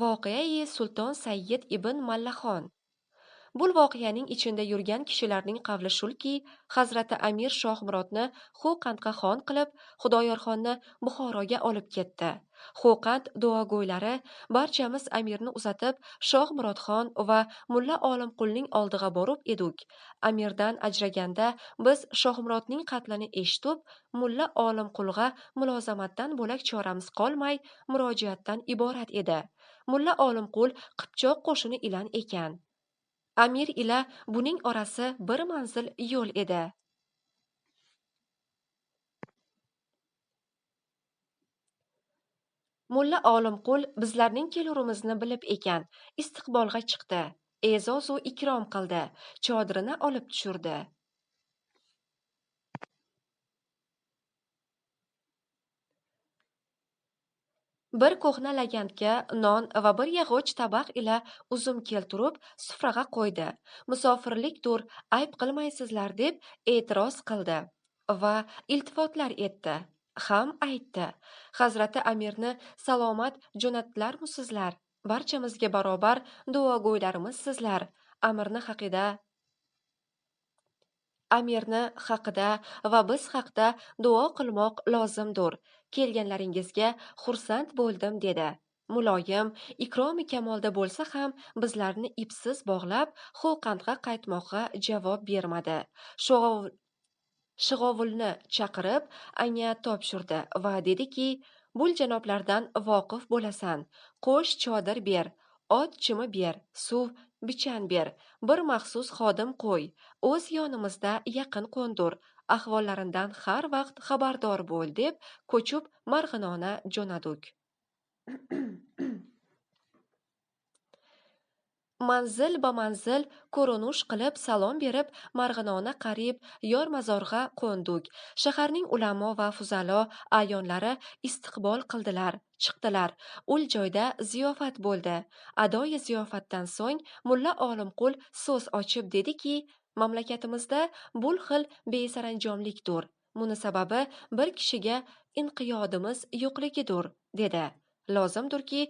Voqea Sulton Sayyid ibn Mallaxon. Bu voqeaning ichida yurgan kishilarning qavli shulki, Hazrati Amir Shohmurodni Xo'qandga xon qilib, Xudoyorxonni Buxoroga olib ketdi. Xo'qand duogo'ylari barchamiz amirni uzatib, Shohmurodxon va Mulla Olimqulning oldiga borib edik. Amirdan ajraganda biz Shohmurodning qatlini eshitib, Mulla Olimqulga mulozamatdan bo'lak choramiz qolmay, murojaatdan iborat edi. Mulla Olimqul Qipchoq qo'shini ilan ekan. Amir ila buning orasi bir manzil yo'l edi. Mulla Olimqul bizlarning kelurimizni bilib ekan, istiqbolga chiqdi. E'zozu ikrom qildi, chodirini olib tushirdi. Bir ko'hna lagandga non va bir yog'och tabaq ila uzum keltirib sufraga qo'ydi. Musofirlikdur, ayb qilmaysizlar deb e'tiroz qildi va iltifotlar etdi. Ham aytdi: Hazrati Amirni salomat jo'natdilarmisizlar? Barchamizga barobar duogo'ylarimiz sizlar. Amirni haqida va biz haqda duo qilmoq lozimdir. Kelganlaringizga xursand bo'ldim dedi. Muloyim, ikromi kamolda bo'lsa ham bizlarni ipsiz bog'lab, Xo'qandga qaytmoqqa javob bermadi. Shog'ov- Shig'ovulni chaqirib, anga topshirdi va dediki, bul janoblardan voqif bo'lasan. Qo'sh chodir ber, ot chimi ber, suv, bichan ber, bir maxsus xodim qo'y, o'z yonimizda yaqin qo'ndir, ahvollaridan har vaqt xabardor bo'l deb ko'chib Marg'inona jo'nadik. Manzil bamanzil ko'rinush qilib salom berib Marg'inona qariyb yor mazorga qo'ndik. Shaharning ulamo va fuzalo ayonlari istiqbol qildilar, chiqdilar. Ul joyda ziyofat bo'ldi. Adoyi ziyofatdan so'ng Mulla Olimqul so'z ochib dediki, mamlakatimizda bul xil besaranjomlikdir. Buni sababi bir kishiga inqiyodimiz yo'qligidir, dedi. Lozimdirki,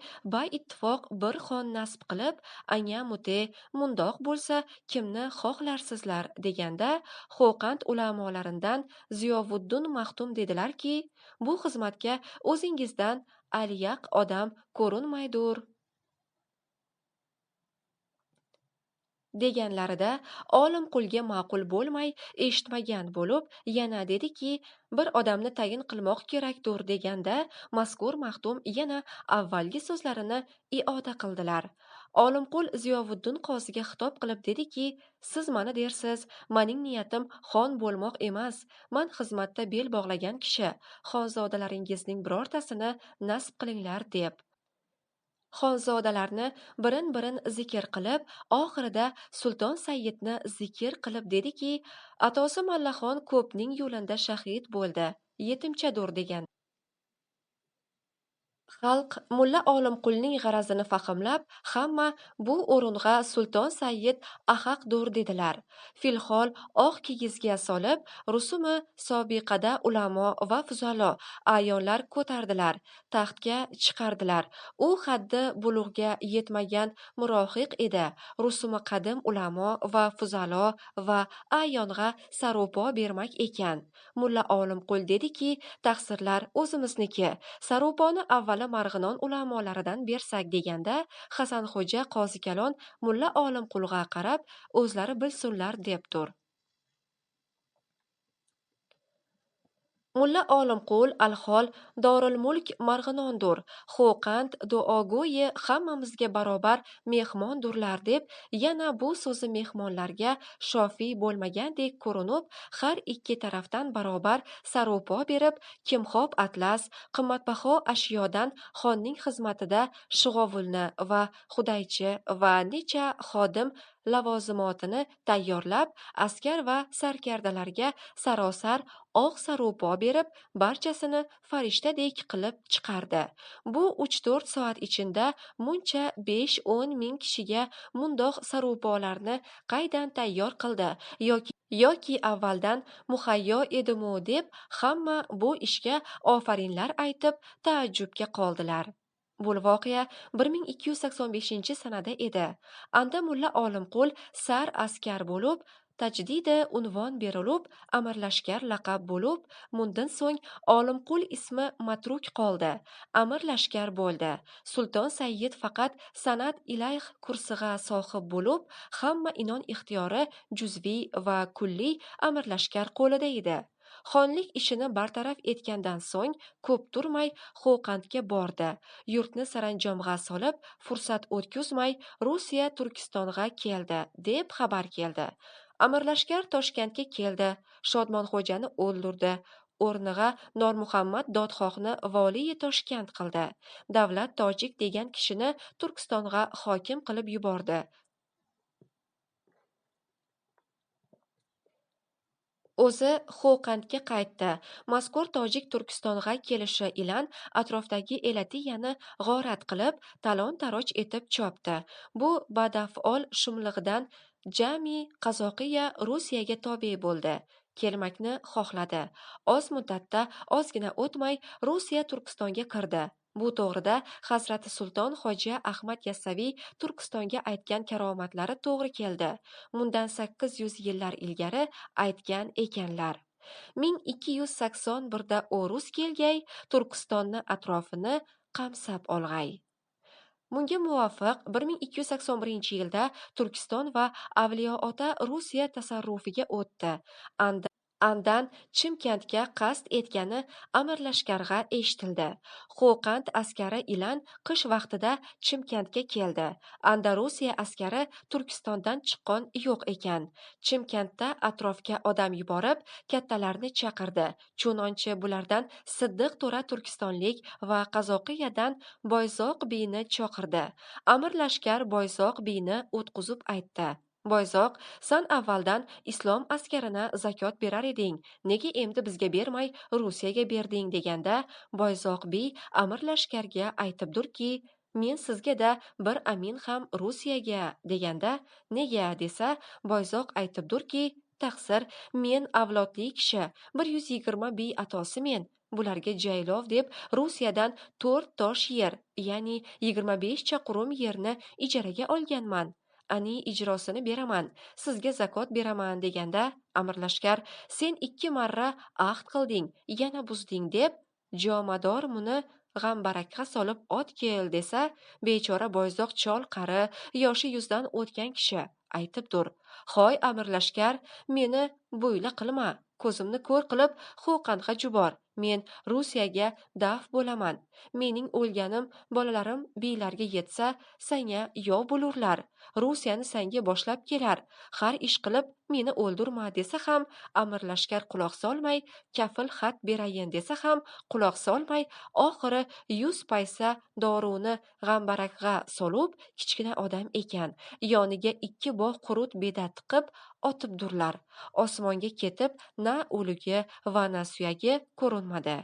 ittifoq bir xon nasb qilib, anga mute mundoq bo'lsa kimni xohlarsizlar deganda, Xo'qand ulamolaridan Ziyovuddin Maxtum dedilarki, bu xizmatga o'zingizdan aliyaq odam ko'rinmaydur. Deganlarida Olimqulga ma'qul bo'lmay eshitmagan bo'lib, yana dediki, bir odamni tayin qilmoq kerakdur deganda, mazkur maxdum yana avvalgi so'zlarini ioda qildilar. Olimqul Ziyovuddin qoziga xitob qilib dediki, siz mana dersiz, mening niyatim xon bo'lmoq emas, man xizmatda bel bog'lagan kishi, xonzodalaringizning birortasini nasb qilinglar deb. Xonzodalarni birin-birin zikr qilib, oxirida Sulton Sayyidni zikr qilib dediki, atosi Mallaxon ko'pning yo'lida shahid bo'ldi, yetimchadur degan. Xalq Mulla Olimqulning g'arazini fahmlab, hamma bu o'ringa Sulton Sayyid ahaqdur dedilar. Filhol oq kigizga solib, rusumi sobiqada ulamo va fuzalo ayonlar ko'tardilar, taxtga chiqardilar. U haddi bulug'ga yetmagan murohiq edi. Rusumi qadim ulamo va fuzalo va ayonga saropo bermak ekan. Mulla Olimqul dediki, taqsirlar o'zimizniki. Saruponi avvali Marg'inon ulamolaridan bersak deganda, Hasanxo'ja Qozikalon Mulla Olimqulga qarab, o'zlari bilsinlar debdir. Mulla Olimqul alhol Dorul Mulk Marg'inondur. Xo'qand duogo'yi hammamizga barobar mehmondurlar deb, yana bu so'zi mehmonlarga shofiy bo'lmagandek ko'rinib, har ikki tarafdan barobar saropo berib, kimxob atlas, qimmatbaho ashyodan xonning xizmatida shig'ovulni va hudaychi va necha xodim lavozimotini tayyorlab, askar va sarkardalarga sarosar oq saropo berib, barchasini farishtadek qilib chiqardi. Bu 3-4 soat ichida muncha 5-10 ming kishiga mundoq saropolarni qaydan tayyor qildi yoki avvaldan muhayyo edimu deb hamma bu ishga ofarinlar aytib taajjubga qoldilar. Bu voqea 1285-sanada edi. Anda mulla Olimqul sar askar bo'lib, tajdidi unvon berilib, amirlashkar laqab bo'lib, mundan so'ng Olimqul ismi matruk qoldi. Amirlashkar bo'ldi. Sulton Sayyid faqat san'at ilayh kursiga sohib bo'lib, hamma inon ixtiyori juzviy va kulliy amirlashkar qo'lida edi. Xonlik ishini bartaraf etgandan so'ng ko'p turmay Xo'qandga bordi. Yurtni saranjomga solib, fursat o'tkazmay Rossiya Turkistonga keldi, deb xabar keldi. Amirlashkar Toshkentga keldi, Shodmonxo'jani o'ldirdi. O'rniga Normuhammad Dodxohni voliyi Toshkent qildi. Davlat Tojik degan kishini Turkistonga hokim qilib yubordi. O'zi Xo'qandga qaytdi. Mazkur tojik Turkistonga kelishi ilan atrofdagi elatiyani g'orat qilib, talon-taroj etib chopdi. Bu badaf'ol shumlig'idan jami Qazoqiya Rossiyaga tobe bo'ldi. Kelmakni xohladi. Oz muddatda, ozgina o'tmay Rossiya Turkistonga kirdi. Bu to'g'rida Hazrati Sulton Hoji Ahmad Yassaviy Turkistonga aytgan karomatlari to'g'ri keldi. Mundan 800 yillar ilgari aytgan ekanlar. 1281da o'rus kelgay, Turkistonni atrofini qamsab olg'ay. Bunga muvofiq 1281-yilda Turkiston va Avliyoota Rossiya tasarrufiga o'tdi. Andan Chimkentga qasd etgani amirlashkarga eshitildi. Xo'qand askari ilan qish vaqtida Chimkentga keldi. Anda Rossiya askari Turkistondan chiqqan yo'q ekan. Chimkentda atrofga odam yuborib, kattalarni chaqirdi. Chunonchi bulardan Siddiq to'ra turkistonlik va Qazoqiyadan Boyzoq biyni chaqirdi. Amirlashkar Boyzoq biyni o'tqizib aytdi: Boyzoq, san avvaldan islom askarini zakot berar eding, nega endi bizga bermay Rossiyaga berding, deganda Boyzoq biy amirlashkarga aytibdirki, men sizga-da bir amin ham Rossiyaga, deganda nega desa, Boyzoq aytibdirki, taqsir, men avlodli kishi 120 biy atosimen. Bularga jaylov deb Rossiyadan 4 tosh yer, ya'ni 25 chaqurum yerni ijaraga olganman. Ani ijrosini beraman, sizga zakot beraman, deganda amirlashkar, sen 2 marra ahd qilding, yana buzding, deb jomador muni g'ambarakqa solib ot kel, desa, bechora Boyzoq chol qari, yoshi 100dan o'tgan kishi aytibdir: hoy amirlashkar, meni bo'yla qilma, ko'zimni ko'r qilib Xo'qandga jubor, men Rossiyaga daf bo'laman. Mening o'lganim bolalarim biylarga yetsa, sanga yov bo'lurlar. Rossiyani sanga boshlab kelar. Har ish qilib meni o'ldirma, desa ham amirlashkar quloq solmay, kafil xat berayin desa ham quloq solmay, oxiri 100 paysa doruni g'ambarakga solib, kichkina odam ekan, yoniga 2 bog' qurut beda tiqib otibdurlar. Osmonga ketib, na o'ligi va na suyagi ko'rinmadi.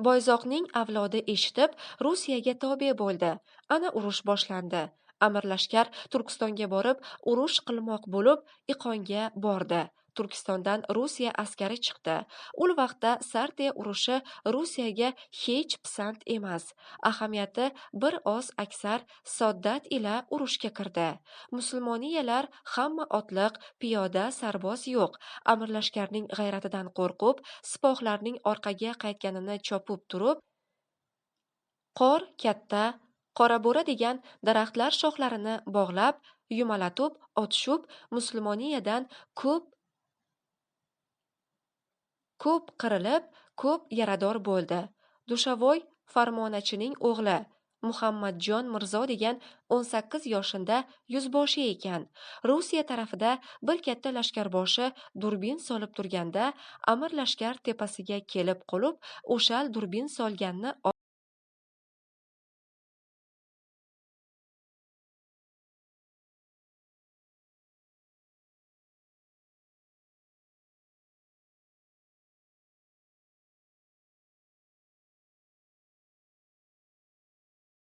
Boyzoqning avlodi eshitib Rossiyaga tobe bo'ldi. Ana urush boshlandi. Amirlashkar Turkistonga borib, urush qilmoq bo'lib, Iqonga bordi. Turkistondan Rossiya askari chiqdi. U vaqtda Sartiya urushi Rossiyaga hech pisand emas. Ahamiyati bir oz aksar Soddat ila urushga kirdi. Musulmoniyalar hamma otliq, piyoda, sarboz yo'q. Amirlashkarning g'ayratidan qo'rqib, sipohlarning orqaga qaytganini chopib turib, qor katta, qorabo'ra degan daraxtlar shoxlarini bog'lab, yumalatib otishib, musulmoniyadan ko'p qirilib, ko'p yarador bo'ldi. Dushovoy farmonachining o'g'li Muhammadjon Mirzo degan 18 yoshinda yuzboshi ekan. Rossiya tarafida bir katta lashkarboshi durbin solib turganda, amir lashkar tepasiga kelib qolib, o'shal durbin solganni